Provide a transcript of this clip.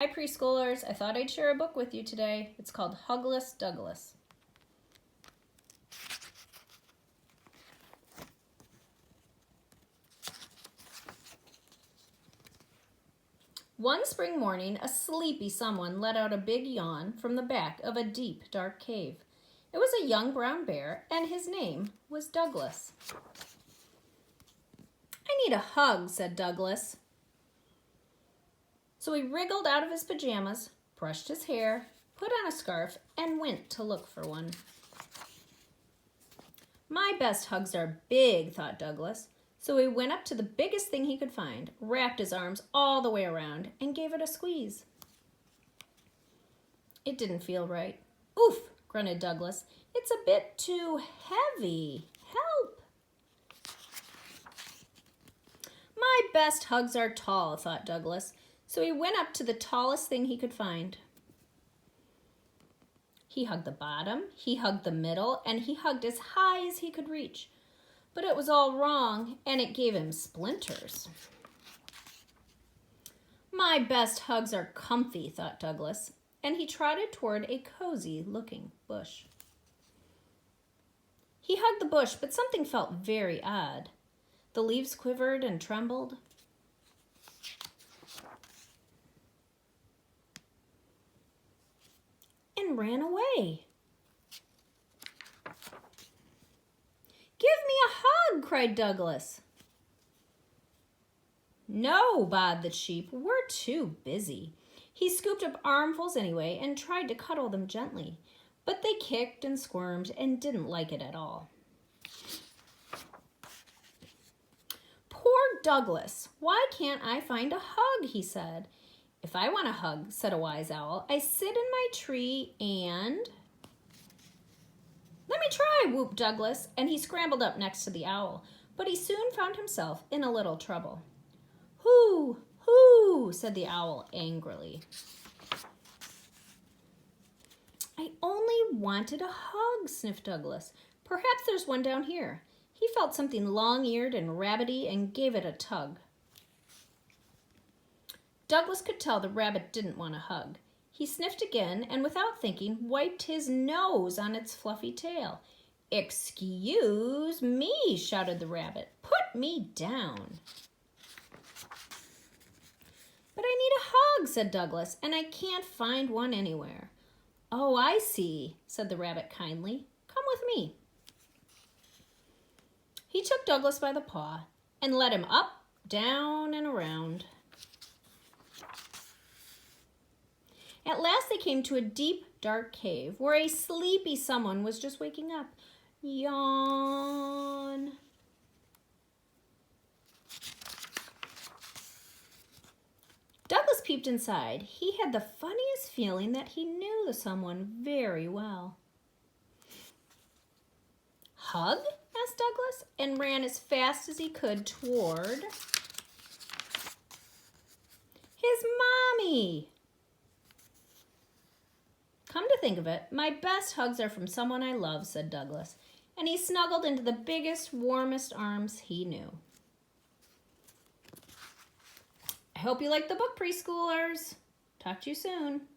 Hi preschoolers, I thought I'd share a book with you today. It's called Hugless Douglas. One spring morning, a sleepy someone let out a big yawn from the back of a deep, dark cave. It was a young brown bear, and his name was Douglas. "I need a hug," said Douglas. So he wriggled out of his pajamas, brushed his hair, put on a scarf, and went to look for one. "My best hugs are big," thought Douglas. So he went up to the biggest thing he could find, wrapped his arms all the way around, and gave it a squeeze. It didn't feel right. "Oof," grunted Douglas. "It's a bit too heavy. Help." "My best hugs are tall," thought Douglas. So he went up to the tallest thing he could find. He hugged the bottom, he hugged the middle, and he hugged as high as he could reach. But it was all wrong, and it gave him splinters. "My best hugs are comfy," thought Douglas, and he trotted toward a cozy-looking bush. He hugged the bush, but something felt very odd. The leaves quivered and trembled. And ran away. "Give me a hug," cried Douglas. "No," baaed the sheep, "we're too busy." He scooped up armfuls anyway and tried to cuddle them gently, but they kicked and squirmed and didn't like it at all. "Poor Douglas, why can't I find a hug?" he said. "If I want a hug," said a wise owl, "I sit in my tree and—" "Let me try," whooped Douglas, and he scrambled up next to the owl, but he soon found himself in a little trouble. "Hoo, hoo," said the owl angrily. "I only wanted a hug," sniffed Douglas. "Perhaps there's one down here." He felt something long-eared and rabbity and gave it a tug. Douglas could tell the rabbit didn't want a hug. He sniffed again and, without thinking, wiped his nose on its fluffy tail. "Excuse me," shouted the rabbit. "Put me down." "But I need a hug," said Douglas, "and I can't find one anywhere." "Oh, I see," said the rabbit kindly. "Come with me." He took Douglas by the paw and led him up, down, and around. At last they came to a deep, dark cave where a sleepy someone was just waking up. Yawn. Douglas peeped inside. He had the funniest feeling that he knew the someone very well. "Hug?" asked Douglas, and ran as fast as he could toward his mommy. "Come to think of it, my best hugs are from someone I love," said Douglas, and he snuggled into the biggest, warmest arms he knew. I hope you liked the book, preschoolers. Talk to you soon.